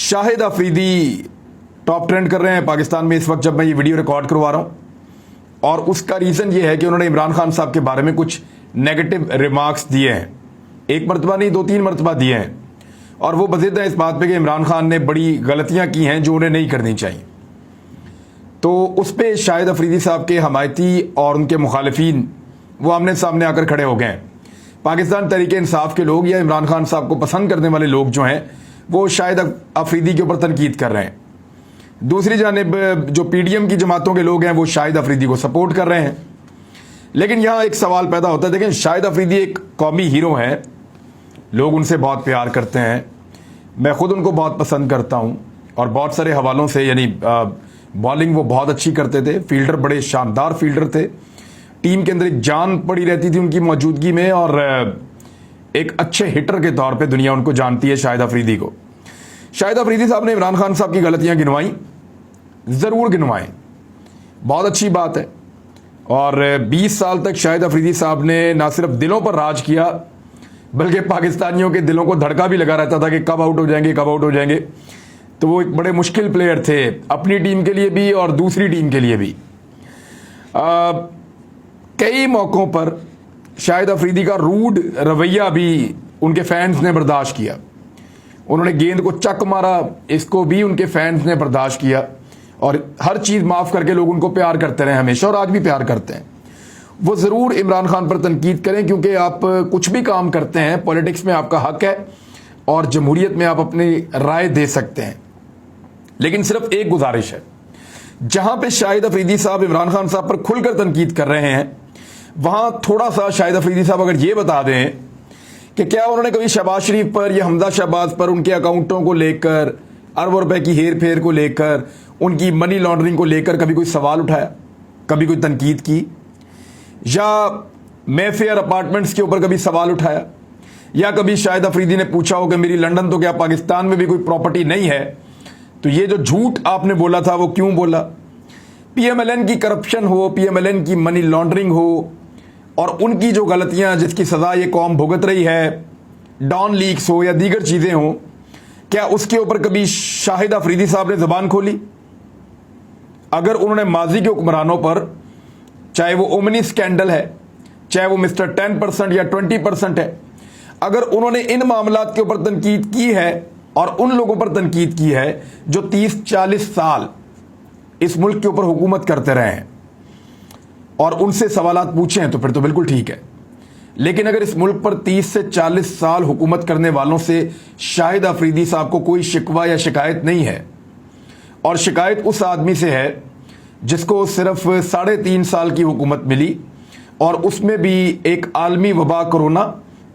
Shahid Afridi top trend कर रहे हैं पाकिस्तान में इस वक्त जब मैं ये वीडियो रिकॉर्ड करवा रहा हूं, और उसका रीज़न ये है कि उन्होंने इमरान खान साहब के बारे में कुछ नेगेटिव रिमार्क्स दिए हैं। एक मरतबा नहीं, 2-3 मरतबा दिए हैं, और वो बज़िद है इस बात पे कि इमरान खान ने बड़ी गलतियां की हैं जो उन्हें नहीं करनी चाहिए। तो उस पर शाहिद अफरीदी साहब के हमायती और उनके मुखालिफिन वो आमने सामने आकर खड़े हो गए हैं। पाकिस्तान तहरीक इंसाफ के लोग या इमरान खान साहब को पसंद करने वाले लोग जो हैं वो शाहिद अफरीदी के ऊपर तनकीद कर रहे हैं। दूसरी जानिब जो पीडीएम की जमातों के लोग हैं वो शाहिद अफरीदी को सपोर्ट कर रहे हैं। लेकिन यहाँ एक सवाल पैदा होता है, देखें, शाहिद अफरीदी एक कौमी हीरो हैं, लोग उनसे बहुत प्यार करते हैं, मैं खुद उनको बहुत पसंद करता हूँ, और बहुत सारे हवालों से, यानी बॉलिंग वो बहुत अच्छी करते थे, फील्डर बड़े शानदार फील्डर थे, टीम के अंदर एक जान पड़ी रहती थी उनकी मौजूदगी में, और एक अच्छे हिटर के तौर पे दुनिया उनको जानती है शाहिद अफरीदी को। शाहिद अफरीदी साहब ने इमरान खान साहब की गलतियां गिनवाई, ज़रूर गिनवाएं, बहुत अच्छी बात है। और 20 साल तक शाहिद अफरीदी साहब ने ना सिर्फ दिलों पर राज किया बल्कि पाकिस्तानियों के दिलों को धड़का भी लगा रहता था कि कब आउट हो जाएंगे, कब आउट हो जाएंगे। तो वो एक बड़े मुश्किल प्लेयर थे, अपनी टीम के लिए भी और दूसरी टीम के लिए भी। कई मौक़ों पर शाहिद अफरीदी का रूड रवैया भी उनके फैंस ने बर्दाश्त किया। उन्होंने गेंद को चक मारा, इसको भी उनके फैंस ने बर्दाश्त किया, और हर चीज़ माफ़ करके लोग उनको प्यार करते रहे हमेशा, और आज भी प्यार करते हैं। वो ज़रूर इमरान खान पर तनकीद करें, क्योंकि आप कुछ भी काम करते हैं, पॉलिटिक्स में आपका हक है और जमहूरियत में आप अपनी राय दे सकते हैं। लेकिन सिर्फ एक गुजारिश है, जहां पे शाहिद अफरीदी साहब इमरान खान साहब पर खुलकर तनकीद कर रहे हैं, वहां थोड़ा सा शाहिद अफरीदी साहब अगर ये बता दें कि क्या उन्होंने कभी शहबाज शरीफ पर या हमजा शहबाज पर उनके अकाउंटों को लेकर, अरबों रुपए की हेर फेर को लेकर, उनकी मनी लॉन्ड्रिंग को लेकर कभी कोई सवाल उठाया, कभी कोई तनकीद की, या मेफेयर अपार्टमेंट्स के ऊपर कभी सवाल उठाया, या कभी शाहिद अफरीदी ने पूछा हो कि मेरी लंदन तो क्या पाकिस्तान में भी कोई प्रॉपर्टी नहीं है, तो ये जो झूठ आपने बोला था वो क्यों बोला? पीएमएलएन की करप्शन हो, पीएमएलएन की मनी लॉन्ड्रिंग हो, और उनकी जो गलतियां जिसकी सजा ये कौम भुगत रही है, डॉन लीक्स हो या दीगर चीजें हो, क्या उसके ऊपर कभी शाहिद अफरीदी साहब ने जबान खोली? अगर उन्होंने माजी के हुक्मरानों पर, चाहे वो ओमनी स्कैंडल है, चाहे वो मिस्टर 10% या 20% है, अगर उन्होंने इन मामलात के ऊपर तनकीद की है और उन लोगों पर तनकीद की है जो 30-40 साल इस मुल्क के ऊपर हुकूमत करते रहे हैं, और उनसे सवालात पूछे हैं, तो फिर तो बिल्कुल ठीक है। लेकिन अगर इस मुल्क पर 30 से 40 साल हुकूमत करने वालों से शाहिद अफरीदी साहब को कोई शिकवा या शिकायत नहीं है, और शिकायत उस आदमी से है जिसको सिर्फ 3.5 साल की हुकूमत मिली, और उसमें भी एक आलमी वबा कोरोना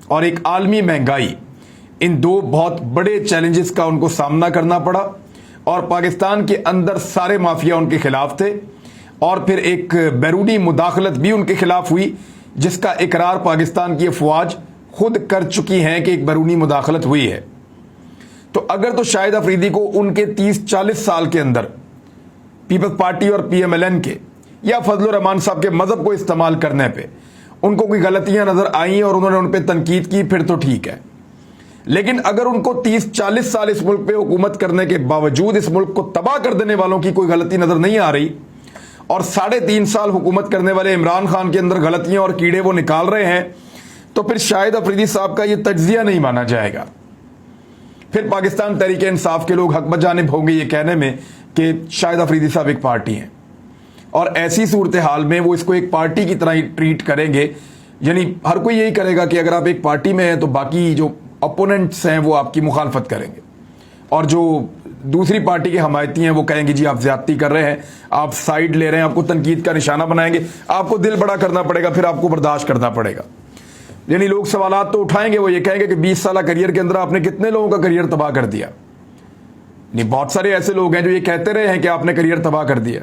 और एक आलमी महंगाई, इन दो बहुत बड़े चैलेंजेस का उनको सामना करना पड़ा, और पाकिस्तान के अंदर सारे माफिया उनके खिलाफ थे, और फिर एक बैरूनी मुदाखलत भी उनके खिलाफ हुई जिसका इकरार पाकिस्तान की अफवाज खुद कर चुकी हैं कि एक बैरूनी मुदाखलत हुई है। तो अगर तो शाहिद अफरीदी को उनके 30-40 साल के अंदर पीपल्स पार्टी और पीएमएलएन के या फजलुर रहमान साहब के मजहब को इस्तेमाल करने पे उनको कोई गलतियां नजर आई और उन्होंने उन पर तनकीद की, फिर तो ठीक है। लेकिन अगर उनको 30-40 साल इस मुल्क पे हुकूमत करने के बावजूद इस मुल्क को तबाह कर देने वालों की कोई गलती नजर नहीं आ रही, और 3.5 साल हुकूमत करने वाले इमरान खान के अंदर गलतियां और कीड़े वो निकाल रहे हैं, तो फिर शाहिद अफरीदी साहब का ये तज्जिया नहीं माना जाएगा। फिर पाकिस्तान तहरीक इंसाफ के लोग हक बजानिब होंगे ये कहने में कि शाहिद अफरीदी साहब एक पार्टी हैं, और ऐसी सूरत हाल में वो इसको एक पार्टी की तरह ही ट्रीट करेंगे। यानी हर कोई यही करेगा कि अगर आप एक पार्टी में हैं तो बाकी जो अपोनेंट्स हैं वो आपकी मुखालफत करेंगे, और जो दूसरी पार्टी के हमायती हैं वो कहेंगे जी आप ज्यादती कर रहे हैं, आप साइड ले रहे हैं, आपको तनकीद का निशाना बनाएंगे, आपको दिल बड़ा करना पड़ेगा, फिर आपको बर्दाश्त करना पड़ेगा। यानी लोग सवालात तो उठाएंगे, वो ये कहेंगे कि 20 साल करियर के अंदर आपने कितने लोगों का करियर तबाह कर दिया। नहीं, बहुत सारे ऐसे लोग हैं जो ये कहते रहे हैं कि आपने करियर तबाह कर दिया।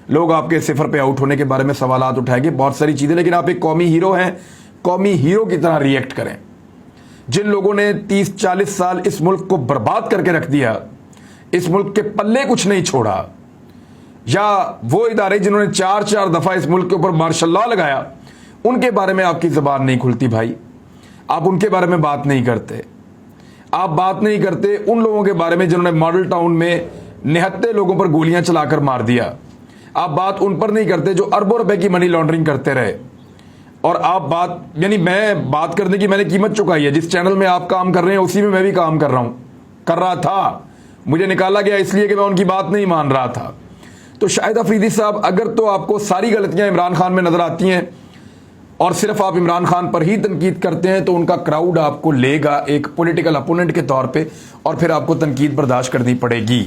लोग आपके सिफर पे आउट होने के बारे में सवालात उठाएंगे, बहुत सारी चीजें, लेकिन आप एक कौमी हीरो हैं, कौमी हीरो की तरह रिएक्ट करें। जिन लोगों ने 30-40 साल इस मुल्क को बर्बाद करके रख दिया, इस मुल्क के पल्ले कुछ नहीं छोड़ा, या वो इदारे जिन्होंने 4-4 दफा इस मुल्क के ऊपर मार्शल लगाया, उनके बारे में आपकी जबान नहीं खुलती भाई, आप उनके बारे में बात नहीं करते। آپ بات نہیں کرتے ان لوگوں کے بارے میں جنہوں نے ماڈل ٹاؤن میں 79 لوگوں پر گولیاں چلا کر مار دیا. آپ بات ان پر نہیں کرتے جو اربوں روپے کی منی لانڈرنگ کرتے رہے. اور آپ بات یعنی میں بات کرنے کی میں نے قیمت چکائی ہے. جس چینل میں آپ کام کر رہے ہیں اسی میں بھی کام کر رہا تھا. مجھے نکالا گیا اس لیے کہ میں ان کی بات نہیں مان رہا تھا. تو شاہد افریدی صاحب اگر تو آپ کو ساری غلطیاں عمران خان میں نظر آتی ہیں اور صرف آپ عمران خان پر ہی تنقید کرتے ہیں تو ان کا کراؤڈ آپ کو لے گا ایک پولیٹیکل اپوننٹ کے طور پہ, اور پھر آپ کو تنقید برداشت کرنی پڑے گی.